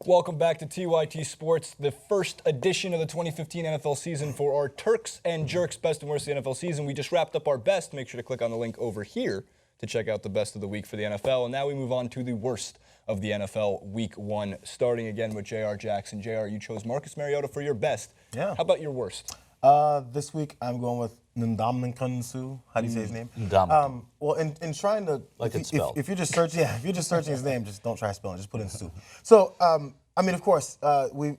Welcome back to TYT Sports, the first edition of the 2015 NFL season for our Turks and Jerks Best and Worst of the NFL season. We just wrapped up our best. Make sure to click on the link over here to check out the best of the week for the NFL. And now we move on to the worst of the NFL Week 1, starting again with J.R. Jackson. J.R., you chose Marcus Mariota for your best. Yeah. How about your worst? This week I'm going with Ndamukong Suh. How do you say his name? Ndamukong. Well, in trying to, like it's spelled. If you're just searching, if you're just searching his name, just don't try spelling. Just put in Suh. So, I mean, of course,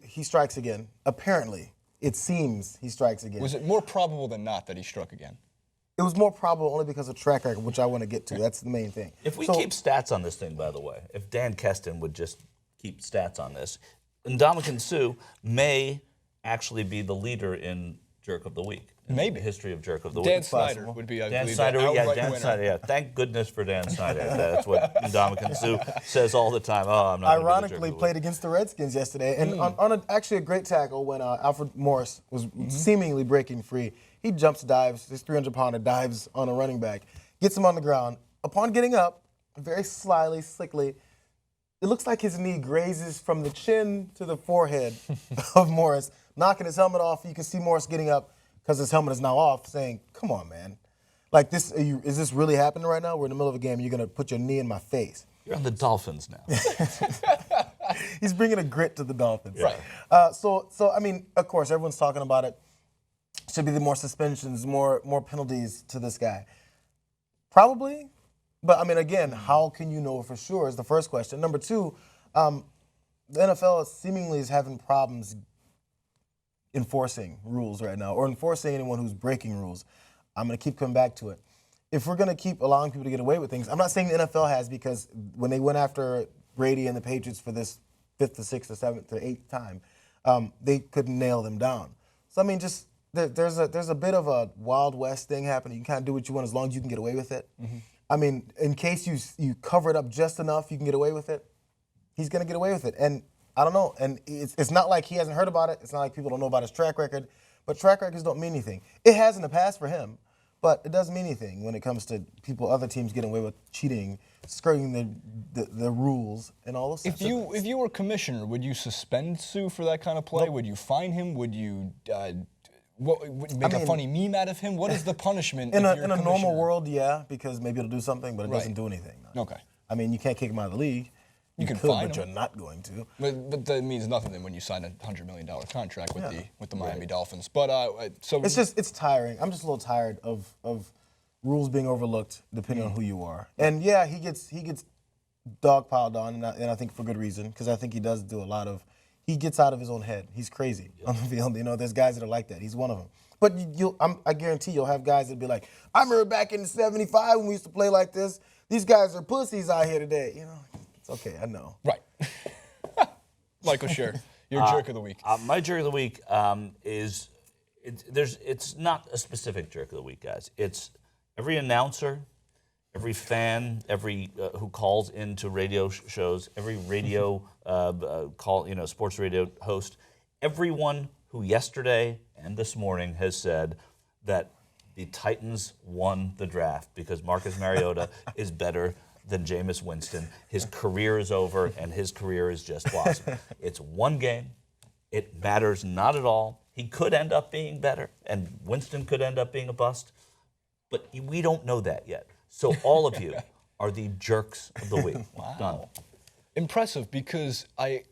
he strikes again. Apparently, it seems he strikes again. Was it more probable than not that he struck again? It was more probable only because of track record, which I want to get to. That's the main thing. If we keep stats on this thing, by the way, if Dan Keston would just keep stats on this, Ndamukong Suh may actually be the leader in Jerk of the Week. Maybe. The history of Jerk of the Dan Week. Snyder would be, I Dan believe, Snyder, the outright Dan winner. Snyder, yeah. Thank goodness for Dan Snyder. That's what Ndamukong Suh says all the time. Oh, I'm not Ironically, played against the Redskins yesterday, and on actually a great tackle when Alfred Morris was seemingly breaking free. He jumps, dives, this 300-pounder dives on a running back, gets him on the ground. Upon getting up, very slyly, slickly, it looks like his knee grazes from the chin to the forehead of Morris, knocking his helmet off. You can see Morris getting up because his helmet is now off, saying, "Come on, man. Like this, is this really happening right now? We're in the middle of a game. You're going to put your knee in my face." You're on the Dolphins now. He's bringing a grit to the Dolphins. Right. So I mean, of course, everyone's talking about it. Should be the more suspensions, more penalties to this guy. Probably. But, I mean, again, how can you know for sure is the first question. Number two, the NFL seemingly is having problems enforcing rules right now or enforcing anyone who's breaking rules. I'm going to keep coming back to it. If we're going to keep allowing people to get away with things, I'm not saying the NFL has, because when they went after Brady and the Patriots for this 5th to 6th to 7th to 8th time, they couldn't nail them down. So, I mean, just there's a bit of a Wild West thing happening. You can kind of do what you want as long as you can get away with it. I mean, in case you cover it up just enough, you can get away with it. He's going to get away with it. And I don't know. And it's not like he hasn't heard about it. It's not like people don't know about his track record. But track records don't mean anything. It has in the past for him, but it doesn't mean anything when it comes to other teams getting away with cheating, skirting the rules, and all those stuff. If you were commissioner, would you suspend Suh for that kind of play? Nope. Would you fine him? Would you make a funny meme out of him? What is the punishment? In a normal world, yeah, because maybe it'll do something, but it doesn't do anything. No. Okay. I mean, you can't kick him out of the league. You can could, fine but him. You're not going to. But that means nothing then when you sign a $100 million contract with the Miami Dolphins. But so it's tiring. I'm just a little tired of rules being overlooked depending on who you are. And yeah, he gets dogpiled on, and I think for good reason, because I think he does do a lot of. He gets out of his own head. He's crazy on the field. You know, there's guys that are like that. He's one of them. But I guarantee you'll have guys that be like, I remember back in '75 when we used to play like this. These guys are pussies out here today. You know, it's okay. I know. Right. Michael Scher, your jerk of the week. My jerk of the week is it's not a specific jerk of the week, guys. It's every announcer, every fan, every who calls into radio shows, every radio sports radio host, everyone who yesterday and this morning has said that the Titans won the draft because Marcus Mariota is better than Jameis Winston. His career is over, and his career is just blossoming. It's one game. It matters not at all. He could end up being better, and Winston could end up being a bust, but we don't know that yet. So all of you are the jerks of the week. Wow. Done. Impressive, because I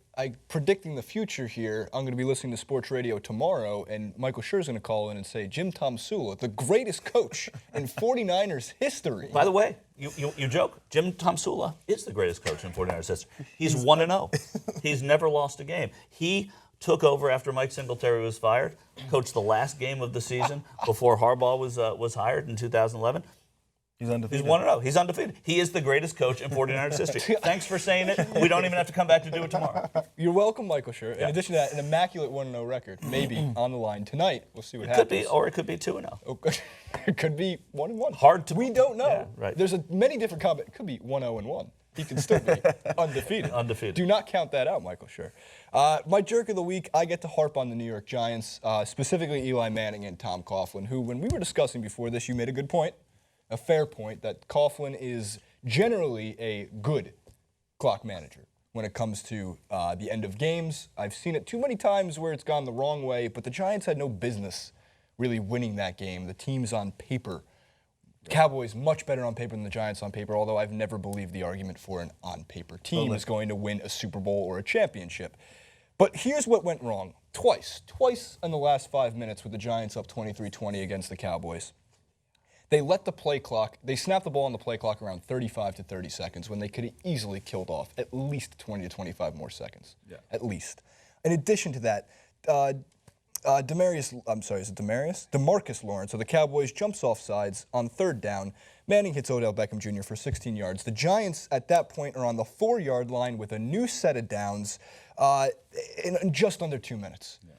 predicting the future here, I'm going to be listening to sports radio tomorrow, and Michael Scher's going to call in and say, Jim Tomsula, the greatest coach in 49ers history. By the way, you joke. Jim Tomsula is the greatest coach in 49ers history. He's 1-0. He's never lost a game. He took over after Mike Singletary was fired, coached the last game of the season before Harbaugh was hired in 2011. He's undefeated. He's 1-0. He's undefeated. He is the greatest coach in 49ers history. Thanks for saying it. We don't even have to come back to do it tomorrow. You're welcome, Michael Scher. In addition to that, an immaculate 1-0 record, maybe on the line tonight. We'll see what happens. Could be, or it could be 2-0. Oh, it could be 1-1. Hard to. We don't know. Yeah, right. There's many different combinations. It could be 1-0-1. He can still be undefeated. Undefeated. Do not count that out, Michael Scher. My jerk of the week, I get to harp on the New York Giants, specifically Eli Manning and Tom Coughlin, who, when we were discussing before this, you made a good point. A fair point that Coughlin is generally a good clock manager. when it comes to the end of games. I've seen it too many times where it's gone the wrong way, but the Giants had no business really winning that game. The teams on paper, Cowboys much better on paper than the Giants on paper, although I've never believed the argument for an on-paper team is going to win a Super Bowl or a championship. But here's what went wrong. Twice in the last 5 minutes with the Giants up 23-20 against the Cowboys. They let the play clock, they snapped the ball on the play clock around 35 to 30 seconds when they could have easily killed off at least 20 to 25 more seconds. Yeah. At least. In addition to that, Demarcus Lawrence of the Cowboys jumps off sides on third down. Manning hits Odell Beckham Jr. for 16 yards. The Giants at that point are on the 4-yard line with a new set of downs in just under 2 minutes. Yeah.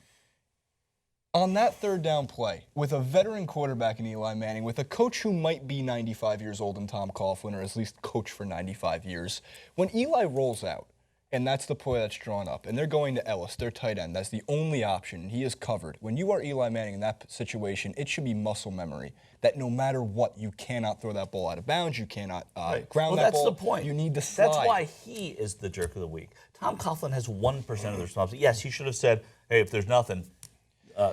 On that third down play, with a veteran quarterback in Eli Manning, with a coach who might be 95 years old in Tom Coughlin, or at least coach for 95 years, when Eli rolls out, and that's the play that's drawn up, and they're going to Ellis, their tight end, that's the only option, he is covered. When you are Eli Manning in that situation, it should be muscle memory that no matter what, you cannot throw that ball out of bounds, you cannot ground that ball. That's the point. You need to slide. That's why he is the jerk of the week. Tom Coughlin has 1% of the responsibility. Yes, he should have said, hey, if there's nothing,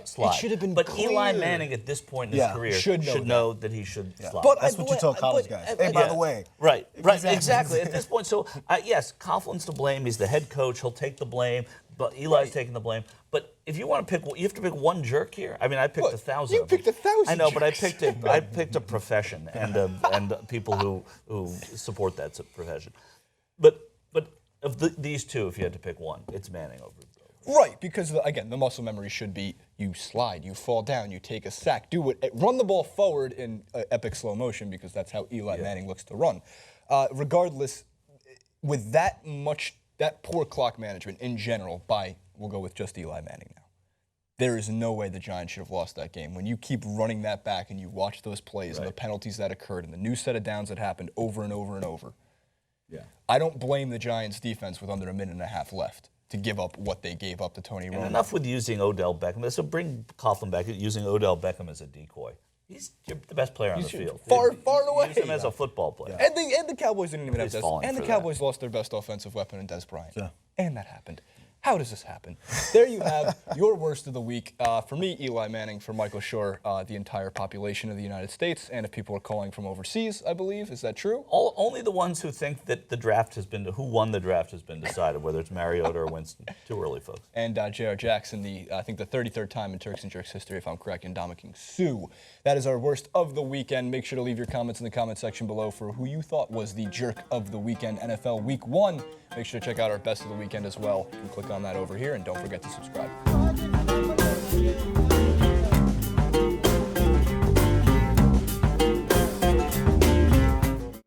slide. It should have been but clear. Eli Manning at this point in his career should know that he should slide. But that's what you tell college guys. Hey, by the way. Right, exactly. At this point, so yes, Coughlin's to blame. He's the head coach. He'll take the blame. But Eli's taking the blame. But if you want to pick, you have to pick one jerk here. I mean, I picked 1,000. You picked 1,000. I know, jerks. but I picked a profession and people who support that profession. But of these two, if you had to pick one, it's Manning over. Right, because again, the muscle memory should be you slide, you fall down, you take a sack, run the ball forward in epic slow motion because that's how Eli Manning looks to run. Regardless, with that poor clock management in general, we'll go with just Eli Manning now. There is no way the Giants should have lost that game. When you keep running that back and you watch those plays and the penalties that occurred and the new set of downs that happened over and over and over. Yeah. I don't blame the Giants defense with under a minute and a half left to give up what they gave up to Tony Romo. And enough with using Odell Beckham. So bring Coughlin back, using Odell Beckham as a decoy. He's the best player on the field. Far away. Use him as a football player. And the Cowboys didn't even have Des. And the Cowboys lost their best offensive weapon in Des Bryant. Yeah. And that happened. How does this happen? There you have your worst of the week. For me, Eli Manning. For Michael Schur, the entire population of the United States. And if people are calling from overseas, I believe. Is that true? Only the ones who think that who won the draft has been decided, whether it's Mariota or Winston. Too early, folks. And J.R. Jackson, I think the 33rd time in Turks and Jerks history, if I'm correct, in Dominican Sue. That is our worst of the weekend. Make sure to leave your comments in the comment section below for who you thought was the jerk of the weekend, NFL Week 1. Make sure to check out our best of the weekend as well. You can click on that over here, and don't forget to subscribe.